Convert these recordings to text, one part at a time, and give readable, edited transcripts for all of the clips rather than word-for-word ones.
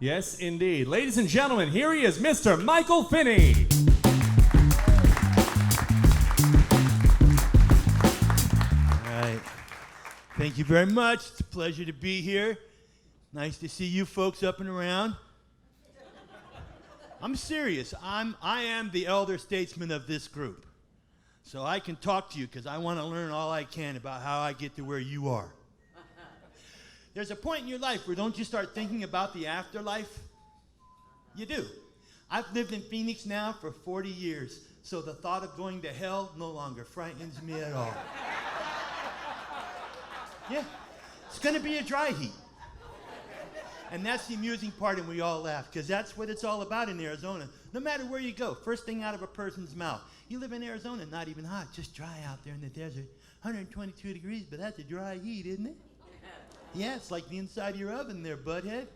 Yes, indeed. Ladies and gentlemen, here he is, Mr. Michael Finney. All right. Thank you very much. It's a pleasure to be here. Nice to see you folks up and around. I'm serious. I am the elder statesman of this group. So I can talk to you because I want to learn all I can about how I get to where you are. There's a point in your life where don't you start thinking about the afterlife? You do. I've lived in Phoenix now for 40 years, so the thought of going to hell no longer frightens me at all. Yeah, it's going to be a dry heat. And that's the amusing part, and we all laugh, because that's what it's all about in Arizona. No matter where you go, first thing out of a person's mouth. You live in Arizona, not even hot, just dry out there in the desert. 122 degrees, but that's a dry heat, isn't it? Yeah, it's like the inside of your oven there, butthead.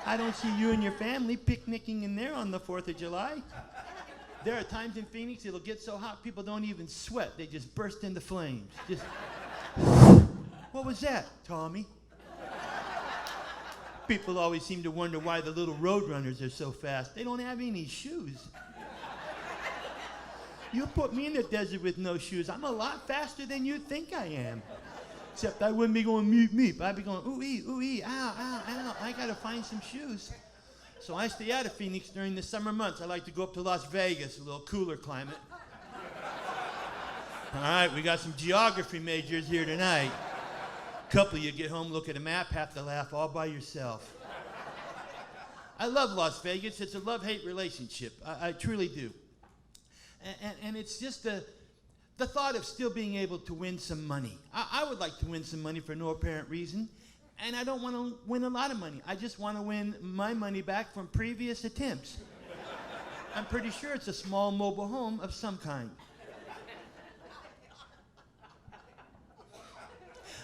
I don't see you and your family picnicking in there on the 4th of July. There are times in Phoenix it'll get so hot people don't even sweat. They just burst into flames. Just, what was that, Tommy? People always seem to wonder why the little road runners are so fast. They don't have any shoes. You put me in the desert with no shoes, I'm a lot faster than you think I am. Except I wouldn't be going meep meep. I'd be going ooh ee, ow, ow, ow. I gotta find some shoes. So I stay out of Phoenix during the summer months. I like to go up to Las Vegas, a little cooler climate. All right, we got some geography majors here tonight. A couple of you get home, look at a map, have to laugh all by yourself. I love Las Vegas. It's a love-hate relationship. I truly do. And it's just the thought of still being able to win some money. I would like to win some money for no apparent reason, and I don't want to win a lot of money. I just want to win my money back from previous attempts. I'm pretty sure it's a small mobile home of some kind.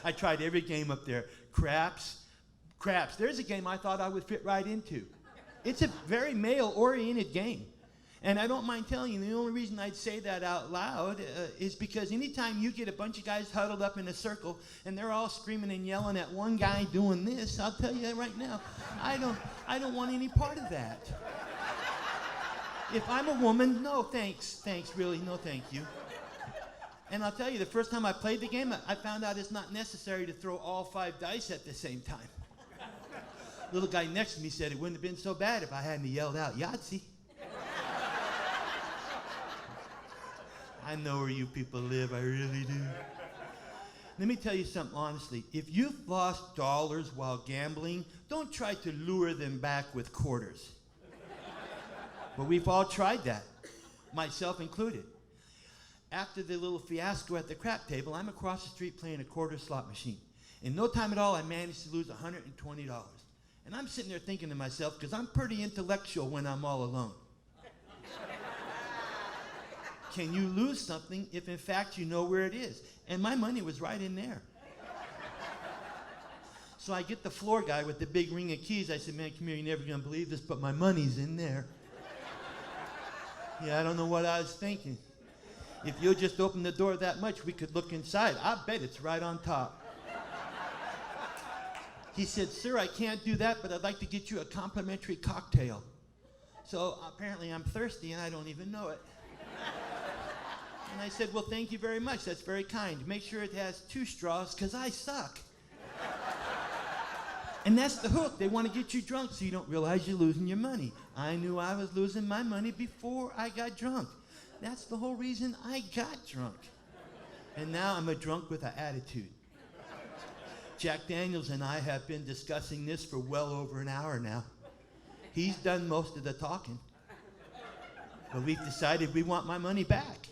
I tried every game up there. Craps. There's a game I thought I would fit right into. It's a very male-oriented game. And I don't mind telling you, the only reason I'd say that out loud is because anytime you get a bunch of guys huddled up in a circle and they're all screaming and yelling at one guy doing this, I'll tell you that right now, I don't want any part of that. If I'm a woman, no thanks, really, no thank you. And I'll tell you, the first time I played the game, I found out it's not necessary to throw all 5 dice at the same time. Little guy next to me said it wouldn't have been so bad if I hadn't yelled out, Yahtzee. I know where you people live, I really do. Let me tell you something honestly. If you've lost dollars while gambling, don't try to lure them back with quarters. But we've all tried that, myself included. After the little fiasco at the crap table, I'm across the street playing a quarter slot machine. In no time at all, I managed to lose $120. And I'm sitting there thinking to myself, because I'm pretty intellectual when I'm all alone. Can you lose something if in fact you know where it is? And my money was right in there. So I get the floor guy with the big ring of keys. I said, man, come here, you're never gonna believe this, but my money's in there. Yeah, I don't know what I was thinking. If you'll just open the door that much, we could look inside. I bet it's right on top. He said, sir, I can't do that, but I'd like to get you a complimentary cocktail. So apparently I'm thirsty and I don't even know it. And I said, well, thank you very much. That's very kind. Make sure it has 2 straws, because I suck. And that's the hook. They want to get you drunk so you don't realize you're losing your money. I knew I was losing my money before I got drunk. That's the whole reason I got drunk. And now I'm a drunk with an attitude. Jack Daniels and I have been discussing this for well over an hour now. He's done most of the talking. But we've decided we want my money back.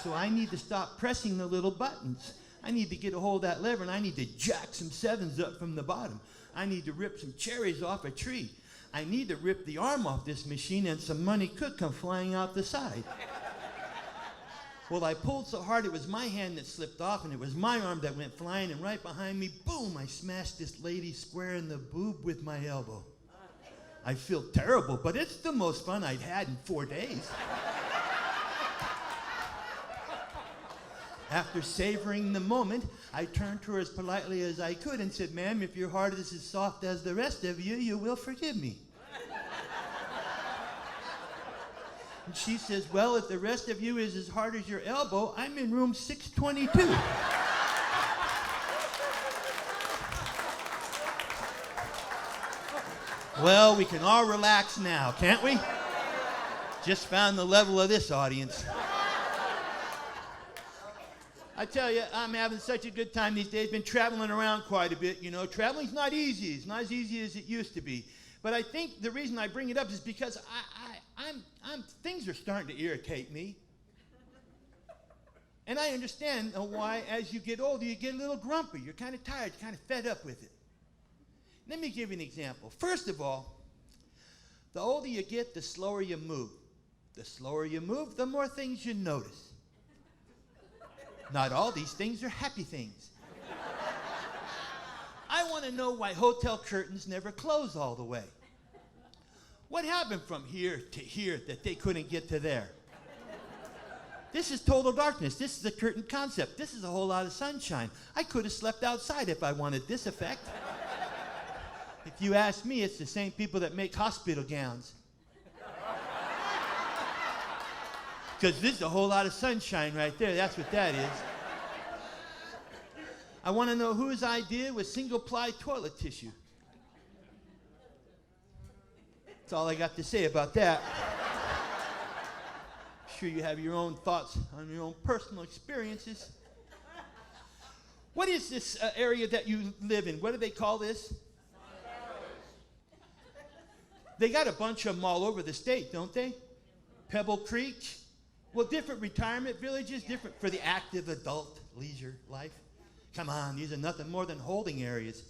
So I need to stop pressing the little buttons. I need to get a hold of that lever, and I need to jack some 7s up from the bottom. I need to rip some cherries off a tree. I need to rip the arm off this machine, and some money could come flying out the side. Well, I pulled so hard it was my hand that slipped off, and it was my arm that went flying, and right behind me, boom, I smashed this lady square in the boob with my elbow. I feel terrible, but it's the most fun I'd had in 4 days. After savoring the moment, I turned to her as politely as I could and said, "Ma'am, if your heart is as soft as the rest of you, you will forgive me." And she says, "Well, if the rest of you is as hard as your elbow, I'm in room 622. Well, we can all relax now, can't we? Just found the level of this audience. I tell you, I'm having such a good time these days. Been traveling around quite a bit, you know. Traveling's not easy. It's not as easy as it used to be. But I think the reason I bring it up is because things are starting to irritate me. And I understand why, as you get older, you get a little grumpy. You're kind of tired, kind of fed up with it. Let me give you an example. First of all, the older you get, the slower you move. The slower you move, the more things you notice. Not all these things are happy things. I want to know why hotel curtains never close all the way. What happened from here to here that they couldn't get to there? This is total darkness. This is the curtain concept. This is a whole lot of sunshine. I could have slept outside if I wanted this effect. If you ask me, it's the same people that make hospital gowns. Because this is a whole lot of sunshine right there. That's what that is. I want to know whose idea was single-ply toilet tissue. That's all I got to say about that. I'm sure you have your own thoughts on your own personal experiences. What is this area that you live in? What do they call this? They got a bunch of them all over the state, don't they? Pebble Creek. Well, different retirement villages, different for the active adult leisure life. Come on, these are nothing more than holding areas.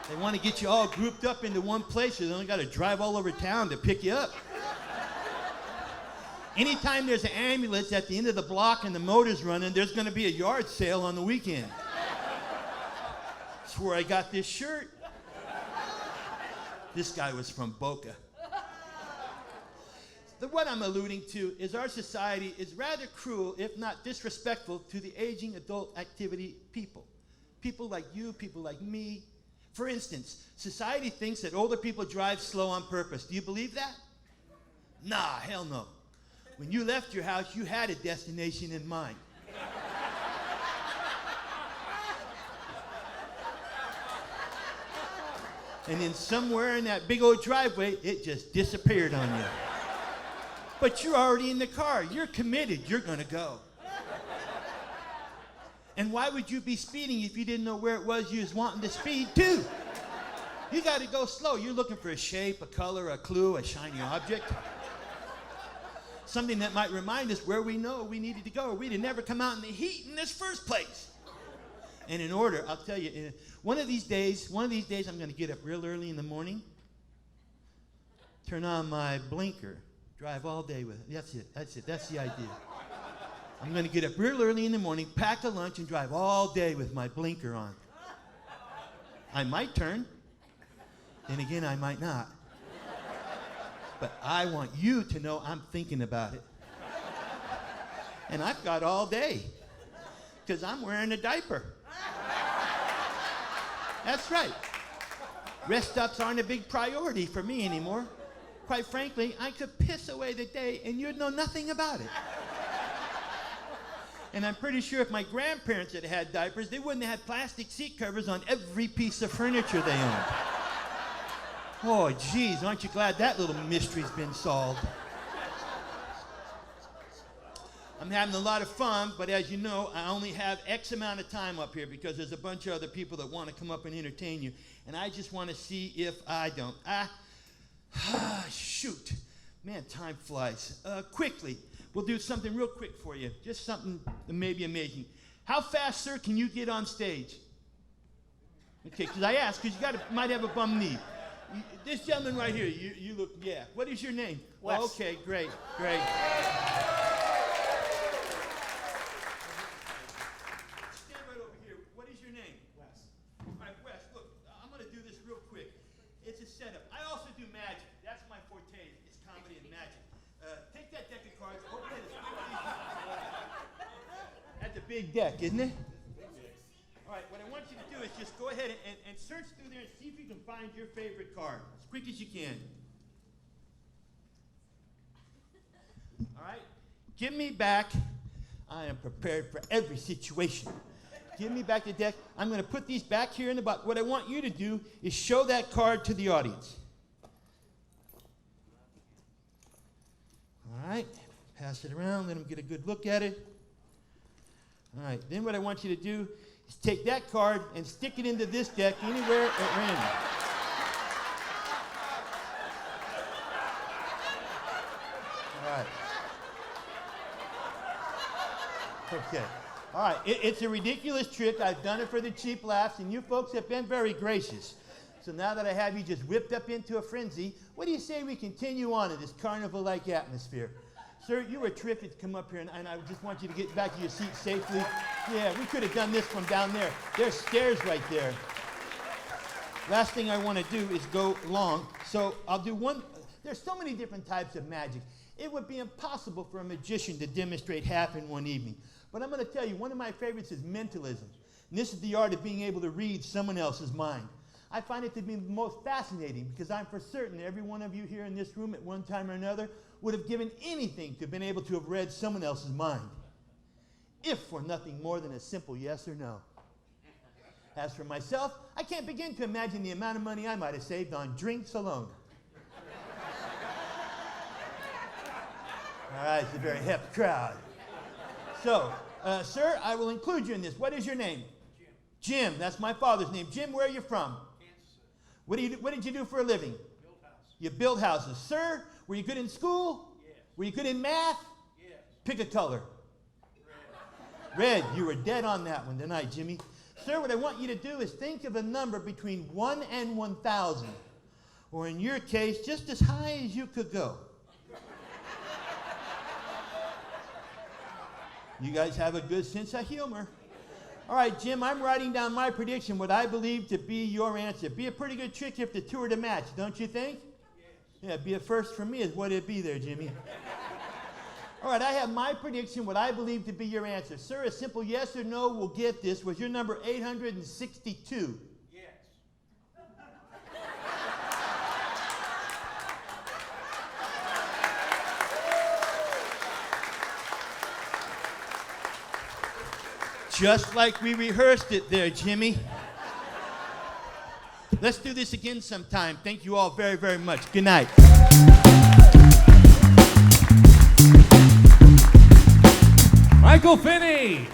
They want to get you all grouped up into one place, so they only got to drive all over town to pick you up. Anytime there's an ambulance at the end of the block and the motor's running, there's going to be a yard sale on the weekend. That's where I got this shirt. This guy was from Boca. What I'm alluding to is our society is rather cruel, if not disrespectful, to the aging adult activity people. People like you, people like me. For instance, society thinks that older people drive slow on purpose. Do you believe that? Nah, hell no. When you left your house, you had a destination in mind. And then somewhere in that big old driveway, it just disappeared on you. But you're already in the car. You're committed. You're going to go. And why would you be speeding if you didn't know where it was you was wanting to speed to? You got to go slow. You're looking for a shape, a color, a clue, a shiny object. Something that might remind us where we know we needed to go. We'd have never come out in the heat in this first place. And in order, I'll tell you, one of these days, I'm going to get up real early in the morning, turn on my blinker, drive all day with it. That's the idea. I'm going to get up real early in the morning, pack a lunch, and drive all day with my blinker on. I might turn, then again, I might not. But I want you to know I'm thinking about it. And I've got all day, because I'm wearing a diaper. That's right. Rest stops aren't a big priority for me anymore. Quite frankly, I could piss away the day and you'd know nothing about it. And I'm pretty sure if my grandparents had had diapers, they wouldn't have had plastic seat covers on every piece of furniture they owned. Oh, geez, aren't you glad that little mystery's been solved? I'm having a lot of fun, but as you know, I only have X amount of time up here because there's a bunch of other people that want to come up and entertain you. And I just want to see if I don't. Shoot. Man, time flies. Quickly, we'll do something real quick for you. Just something that may be amazing. How fast, sir, can you get on stage? Okay, because I asked, because you might have a bum knee. This gentleman right here, you look, yeah. What is your name? Wes. Oh, okay, great. It's a setup. I also do magic. That's my forte. It's comedy and magic. Take that deck of cards. Open it as quickly as you can. big deck, isn't it? All right, what I want you to do is just go ahead and search through there and see if you can find your favorite card as quick as you can. All right, give me back. I am prepared for every situation. Give me back the deck. I'm going to put these back here in the box. What I want you to do is show that card to the audience. All right, pass it around, let them get a good look at it. All right, then what I want you to do is take that card and stick it into this deck anywhere at random. All right. Okay. All right, it's a ridiculous trick. I've done it for the cheap laughs, and you folks have been very gracious. So now that I have you just whipped up into a frenzy, what do you say we continue on in this carnival-like atmosphere? Sir, you were terrific to come up here, and I just want you to get back to your seat safely. Yeah, we could have done this from down there. There's stairs right there. Last thing I want to do is go long, so I'll do one. There's so many different types of magic. It would be impossible for a magician to demonstrate half in one evening. But I'm going to tell you, one of my favorites is mentalism. And this is the art of being able to read someone else's mind. I find it to be most fascinating because I'm for certain every one of you here in this room at one time or another would have given anything to have been able to have read someone else's mind, if for nothing more than a simple yes or no. As for myself, I can't begin to imagine the amount of money I might have saved on drinks alone. All right, it's a very hip crowd. So, sir, I will include you in this. What is your name? Jim. Jim, that's my father's name. Jim, where are you from? Kansas. What did you do for a living? Build houses. You build houses. Sir, were you good in school? Yes. Were you good in math? Yes. Pick a color. Red. Red. You were dead on that one tonight, Jimmy. Sir, what I want you to do is think of a number between 1 and 1,000. Or in your case, just as high as you could go. You guys have a good sense of humor. All right, Jim, I'm writing down my prediction, what I believe to be your answer. Be a pretty good trick if the two are to match, don't you think? Yes. Yeah, be a first for me is what it'd be there, Jimmy. All right, I have my prediction, what I believe to be your answer. Sir, a simple yes or no will get this. Was your number 862? Yes. Just like we rehearsed it there, Jimmy. Let's do this again sometime. Thank you all very, very much. Good night. Michael Finney.